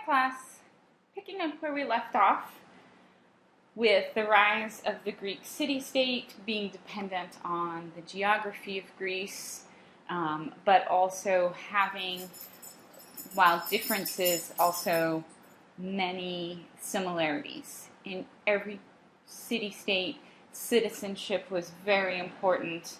Hi class, picking up where we left off with the rise of the Greek city-state being dependent on the geography of Greece, but also having, while differences, also many similarities. In every city-state, citizenship was very important.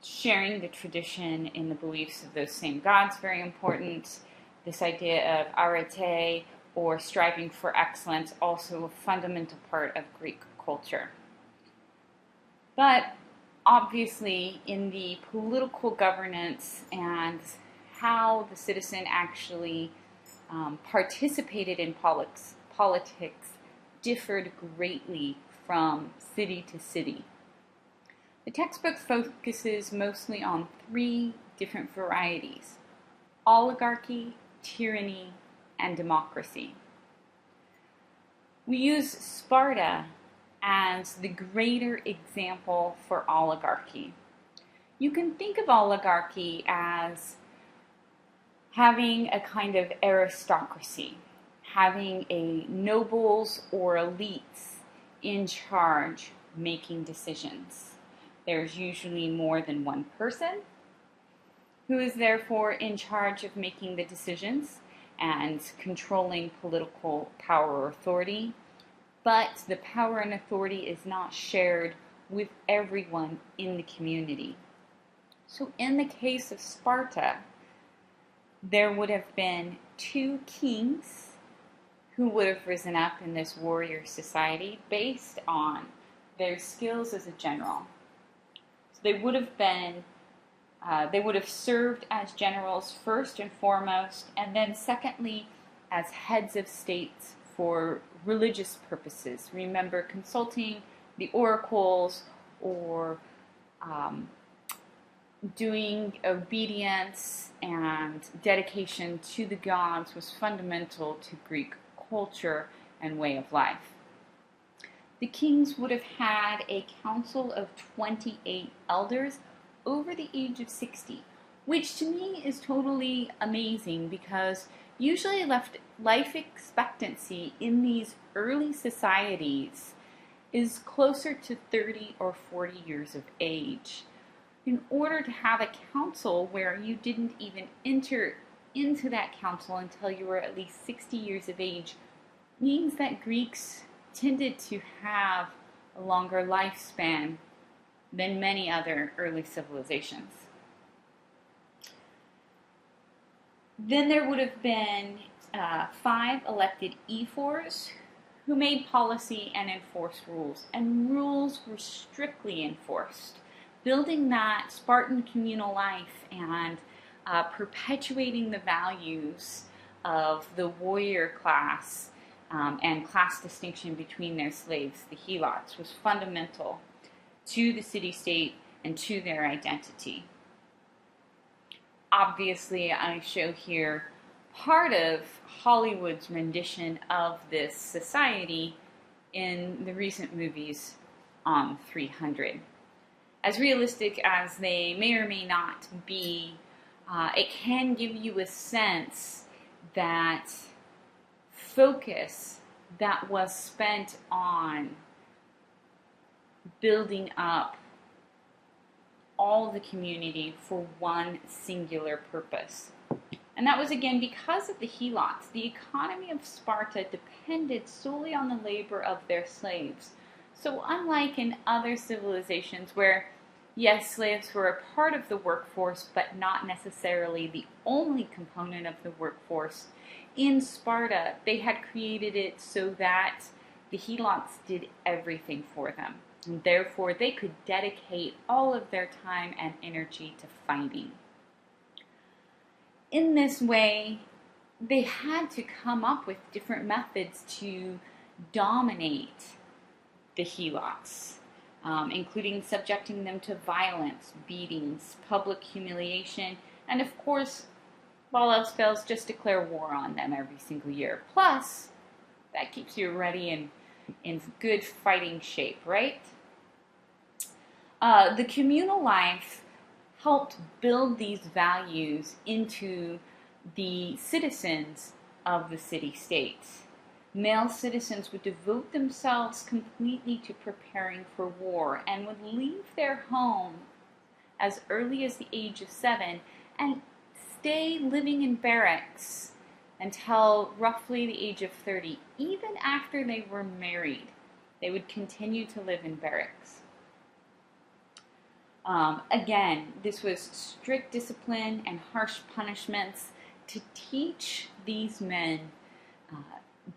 Sharing the tradition in the beliefs of those same gods, very important. This idea of arete, or striving for excellence, also a fundamental part of Greek culture. But obviously, in the political governance and how the citizen actually participated in politics differed greatly from city to city. The textbook focuses mostly on three different varieties: oligarchy, tyranny, and democracy. We use Sparta as the greater example for oligarchy. You can think of oligarchy as having a kind of aristocracy, having a nobles or elites in charge making decisions. There's usually more than one person who is therefore in charge of making the decisions and controlling political power or authority, but the power and authority is not shared with everyone in the community. So in the case of Sparta, there would have been two kings who would have risen up in this warrior society based on their skills as a general. So they would have served as generals first and foremost, and then secondly as heads of states for religious purposes. Remember, consulting the oracles or doing obedience and dedication to the gods was fundamental to Greek culture and way of life. The kings would have had a council of 28 elders over the age of 60, which to me is totally amazing because usually life expectancy in these early societies is closer to 30 or 40 years of age. In order to have a council where you didn't even enter into that council until you were at least 60 years of age means that Greeks tended to have a longer lifespan than many other early civilizations. Then there would have been 5 elected ephors who made policy and enforced rules, and rules were strictly enforced, building that Spartan communal life and perpetuating the values of the warrior class and class distinction between their slaves, the helots, was fundamental to the city-state and to their identity. Obviously, I show here part of Hollywood's rendition of this society in the recent movies on 300. As realistic as they may or may not be, it can give you a sense that focus that was spent on building up all the community for one singular purpose. And that was again because of the helots. The economy of Sparta depended solely on the labor of their slaves. So unlike in other civilizations where, yes, slaves were a part of the workforce, but not necessarily the only component of the workforce, in Sparta they had created it so that the helots did everything for them. And therefore, they could dedicate all of their time and energy to fighting. In this way, they had to come up with different methods to dominate the helots, including subjecting them to violence, beatings, public humiliation, and of course, if all else fails, just declare war on them every single year. Plus, that keeps you ready and in good fighting shape, right? The communal life helped build these values into the citizens of the city-states. Male citizens would devote themselves completely to preparing for war and would leave their home as early as the age of 7 and stay living in barracks until roughly the age of 30. Even after they were married, they would continue to live in barracks. Again, this was strict discipline and harsh punishments to teach these men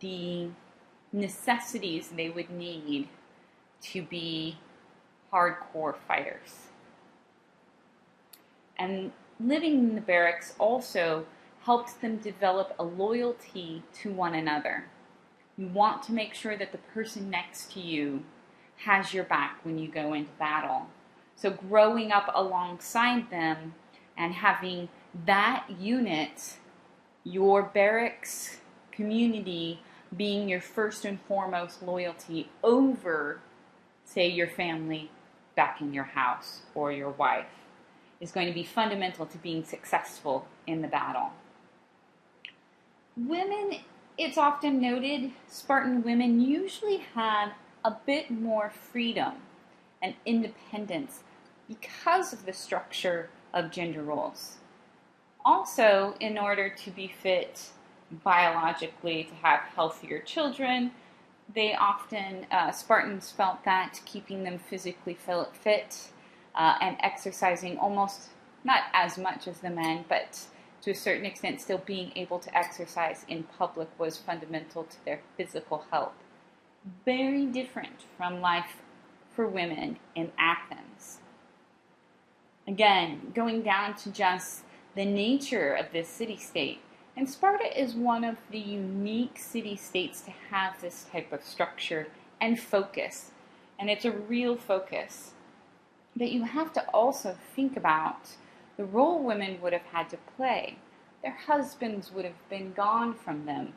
the necessities they would need to be hardcore fighters. And living in the barracks also helps them develop a loyalty to one another. You want to make sure that the person next to you has your back when you go into battle. So growing up alongside them and having that unit, your barracks community, being your first and foremost loyalty over, say, your family back in your house or your wife, is going to be fundamental to being successful in the battle. Women, it's often noted, Spartan women usually had a bit more freedom and independence because of the structure of gender roles. Also, in order to be fit biologically to have healthier children, they often, Spartans felt that keeping them physically fit and exercising almost, not as much as the men, but to a certain extent still being able to exercise in public was fundamental to their physical health. Very different from life for women in Athens. Again, going down to just the nature of this city-state. And Sparta is one of the unique city-states to have this type of structure and focus. And it's a real focus. But you have to also think about the role women would have had to play. Their husbands would have been gone from them,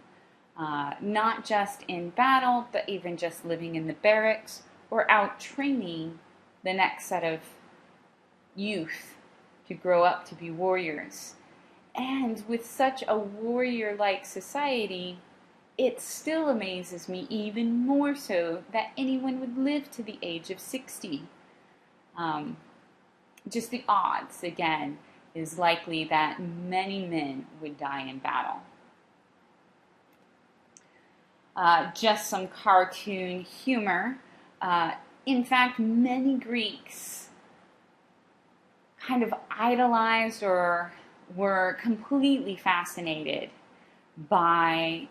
not just in battle, but even just living in the barracks or out training the next set of youth to grow up to be warriors. And with such a warrior-like society, it still amazes me even more so that anyone would live to the age of 60. Just the odds, again, is likely that many men would die in battle. Just some cartoon humor. In fact, many Greeks kind of idolized or were completely fascinated by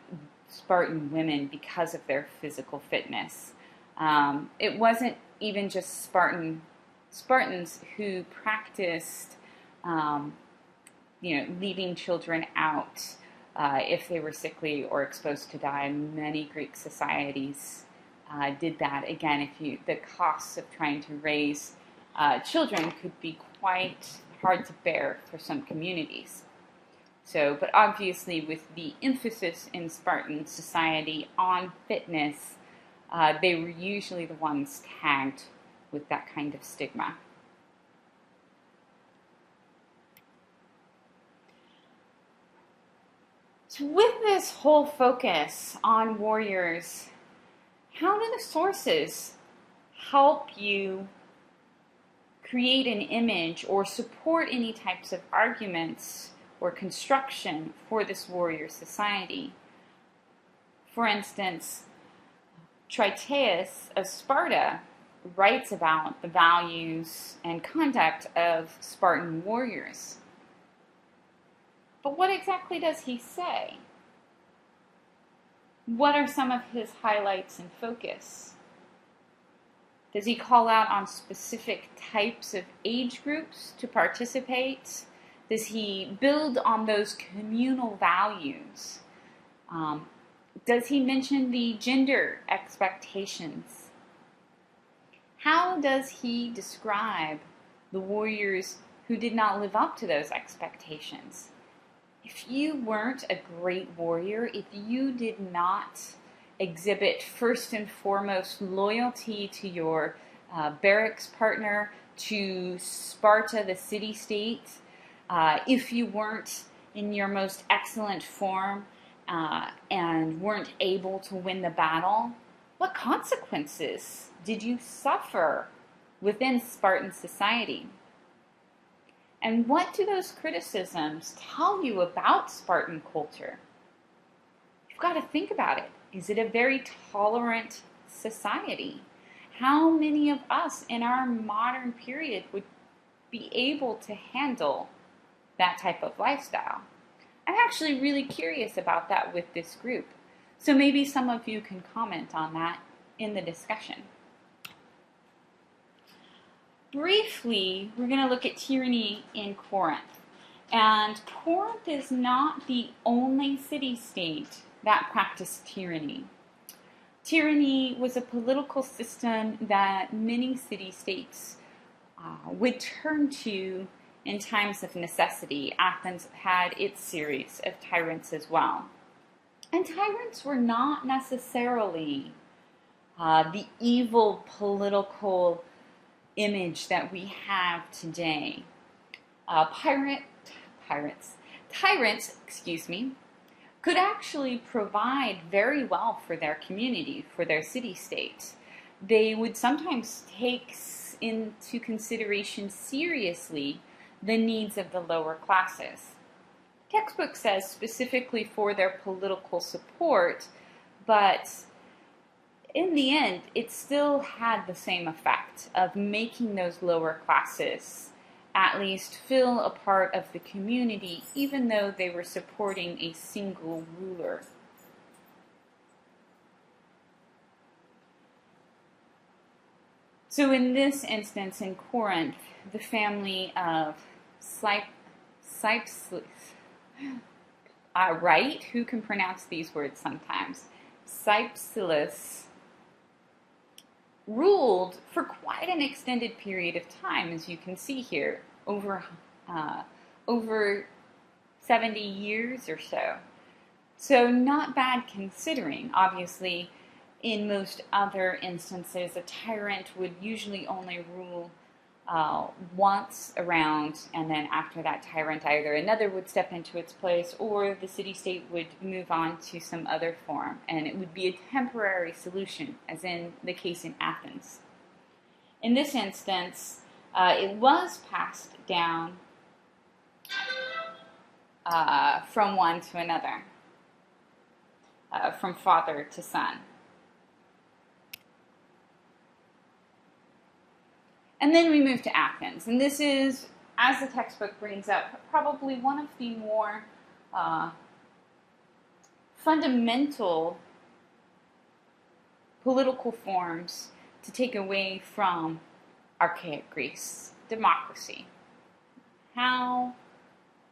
Spartan women because of their physical fitness. It wasn't even just Spartans who practiced, leaving children out if they were sickly or exposed to die. Many Greek societies did that. Again, the costs of trying to raise children could be quite hard to bear for some communities. But obviously with the emphasis in Spartan society on fitness, they were usually the ones tagged with that kind of stigma. So with this whole focus on warriors, how do the sources help you create an image or support any types of arguments or construction for this warrior society? For instance, Tritaeus of Sparta writes about the values and conduct of Spartan warriors. But what exactly does he say? What are some of his highlights and focus? Does he call out on specific types of age groups to participate? Does he build on those communal values? Does he mention the gender expectations? How does he describe the warriors who did not live up to those expectations? If you weren't a great warrior, if you did not exhibit first and foremost loyalty to your barracks partner, to Sparta, the city-state, if you weren't in your most excellent form and weren't able to win the battle, what consequences did you suffer within Spartan society? And what do those criticisms tell you about Spartan culture? You've got to think about it. Is it a very tolerant society? How many of us in our modern period would be able to handle that type of lifestyle? I'm actually really curious about that with this group. So maybe some of you can comment on that in the discussion. Briefly, we're going to look at tyranny in Corinth. And Corinth is not the only city-state that practiced tyranny. Tyranny was a political system that many city-states would turn to in times of necessity. Athens had its series of tyrants as well. And tyrants were not necessarily the evil political image that we have today. Tyrants, could actually provide very well for their community, for their city-state. They would sometimes take into consideration seriously the needs of the lower classes. The textbook says specifically for their political support, but in the end, it still had the same effect of making those lower classes at least feel a part of the community, even though they were supporting a single ruler. So in this instance, in Corinth, the family of right? Who can pronounce these words sometimes? Cypselus ruled for quite an extended period of time, as you can see here, over 70 years or so. So not bad considering. Obviously, in most other instances, a tyrant would usually only rule once around, and then after that tyrant, either another would step into its place or the city-state would move on to some other form, and it would be a temporary solution, as in the case in Athens. In this instance, it was passed down from one to another, from father to son. And then we move to Athens, and this is, as the textbook brings up, probably one of the more fundamental political forms to take away from archaic Greece, democracy. How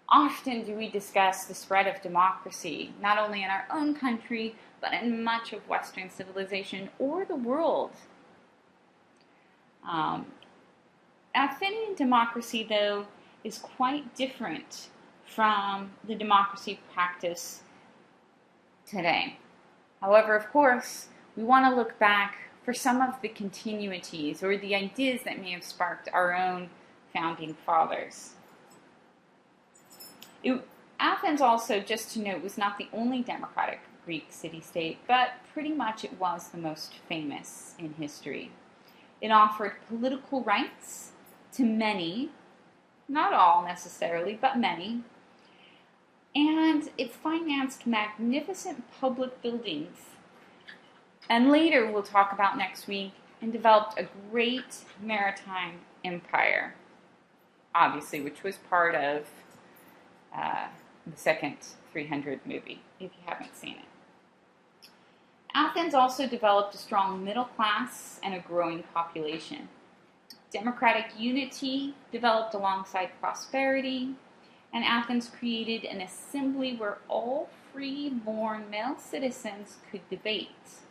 often do we discuss the spread of democracy, not only in our own country, but in much of Western civilization or the world? Athenian democracy, though, is quite different from the democracy practiced today. However, of course, we want to look back for some of the continuities or the ideas that may have sparked our own founding fathers. Athens also, just to note, was not the only democratic Greek city-state, but pretty much it was the most famous in history. It offered political rights to many, not all necessarily, but many, and it financed magnificent public buildings. And later, we'll talk about next week, and developed a great maritime empire, obviously, which was part of the second 300 movie, if you haven't seen it. Athens also developed a strong middle class and a growing population. Democratic unity developed alongside prosperity, and Athens created an assembly where all free-born male citizens could debate.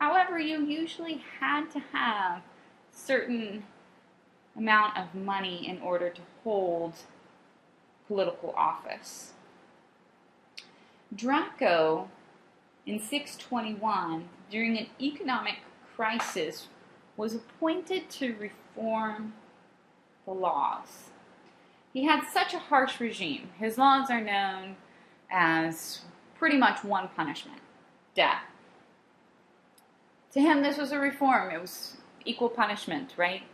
However, you usually had to have a certain amount of money in order to hold political office. Draco, in 621, during an economic crisis, was appointed to reform the laws. He had such a harsh regime. His laws are known as pretty much one punishment: death. To him, this was a reform. It was equal punishment, right?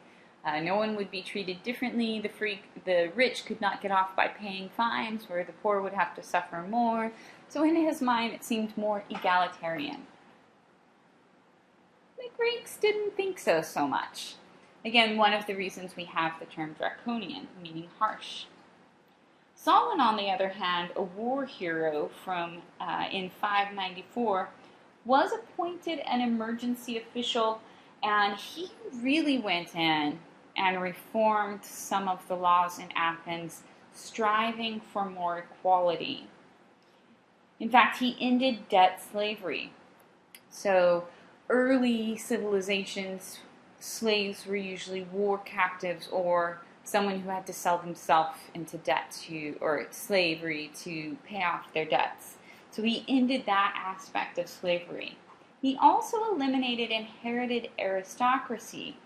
No one would be treated differently. The rich could not get off by paying fines, where the poor would have to suffer more. So in his mind, it seemed more egalitarian. The Greeks didn't think so much. Again, one of the reasons we have the term draconian, meaning harsh. Solon, on the other hand, a war hero from in 594, was appointed an emergency official, and he really went in and reformed some of the laws in Athens, striving for more equality. In fact, he ended debt slavery. So early civilizations, slaves were usually war captives or someone who had to sell themselves into debt or slavery to pay off their debts. So he ended that aspect of slavery. He also eliminated inherited aristocracy,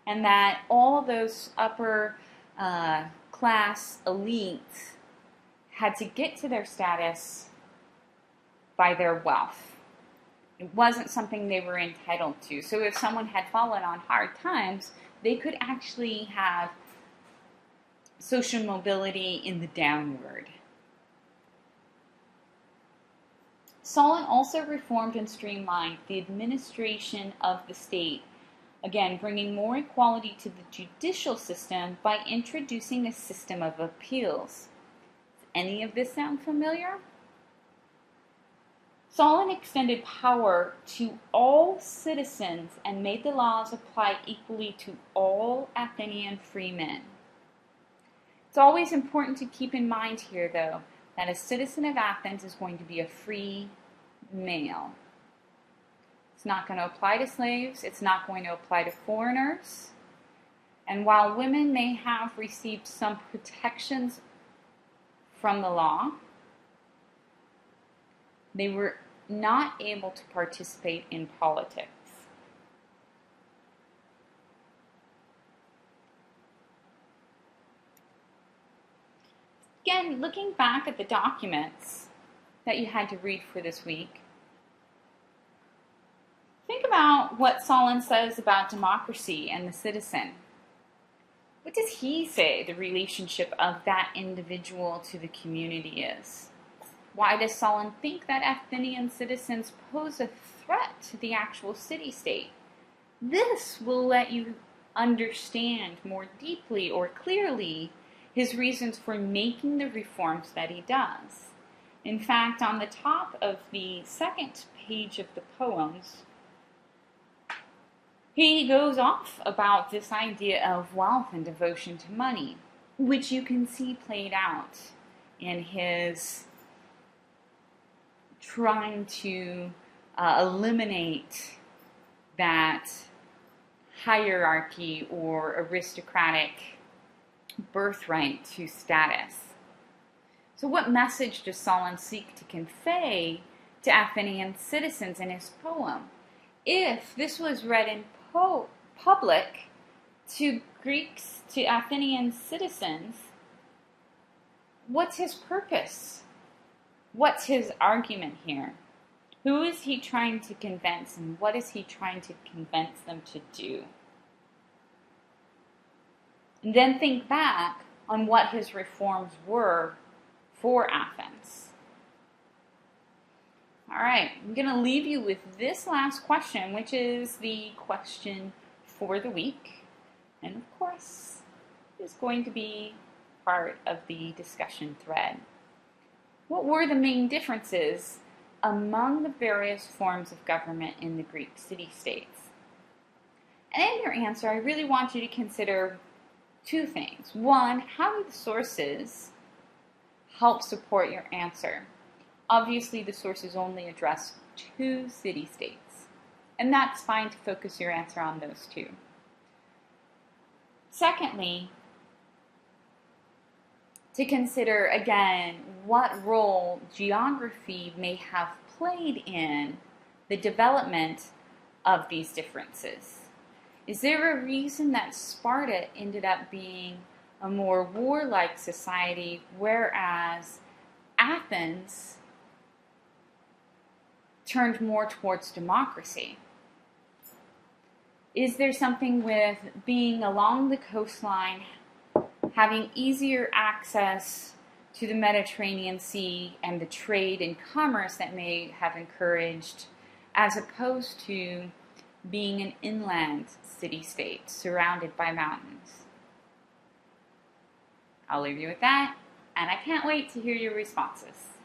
and that all those upper class elites had to get to their status by their wealth. It wasn't something they were entitled to. So if someone had fallen on hard times, they could actually have social mobility in the downward. Solon also reformed and streamlined the administration of the state, again, bringing more equality to the judicial system by introducing a system of appeals. Does any of this sound familiar? Solon extended power to all citizens and made the laws apply equally to all Athenian freemen. It's always important to keep in mind here, though, that a citizen of Athens is going to be a free male. It's not going to apply to slaves. It's not going to apply to foreigners. And while women may have received some protections from the law, they were not able to participate in politics. Again, looking back at the documents that you had to read for this week, think about what Solon says about democracy and the citizen. What does he say the relationship of that individual to the community is? Why does Solon think that Athenian citizens pose a threat to the actual city-state? This will let you understand more deeply or clearly his reasons for making the reforms that he does. In fact, on the top of the second page of the poems, he goes off about this idea of wealth and devotion to money, which you can see played out in his trying to eliminate that hierarchy or aristocratic birthright to status. So what message does Solon seek to convey to Athenian citizens in his poem? If this was read in public to Greeks, to Athenian citizens, what's his purpose? What's his argument here? Who is he trying to convince, and what is he trying to convince them to do? And then think back on what his reforms were for Athens. All right, I'm going to leave you with this last question, which is the question for the week. And of course, is going to be part of the discussion thread. What were the main differences among the various forms of government in the Greek city-states? And in your answer, I really want you to consider two things. One, how do the sources help support your answer? Obviously, the sources only address two city-states, and that's fine to focus your answer on those two. Secondly, to consider, again, what role geography may have played in the development of these differences. Is there a reason that Sparta ended up being a more warlike society, whereas Athens turned more towards democracy? Is there something with being along the coastline, having easier access to the Mediterranean Sea and the trade and commerce that may have encouraged, as opposed to being an inland city-state surrounded by mountains? I'll leave you with that, and I can't wait to hear your responses.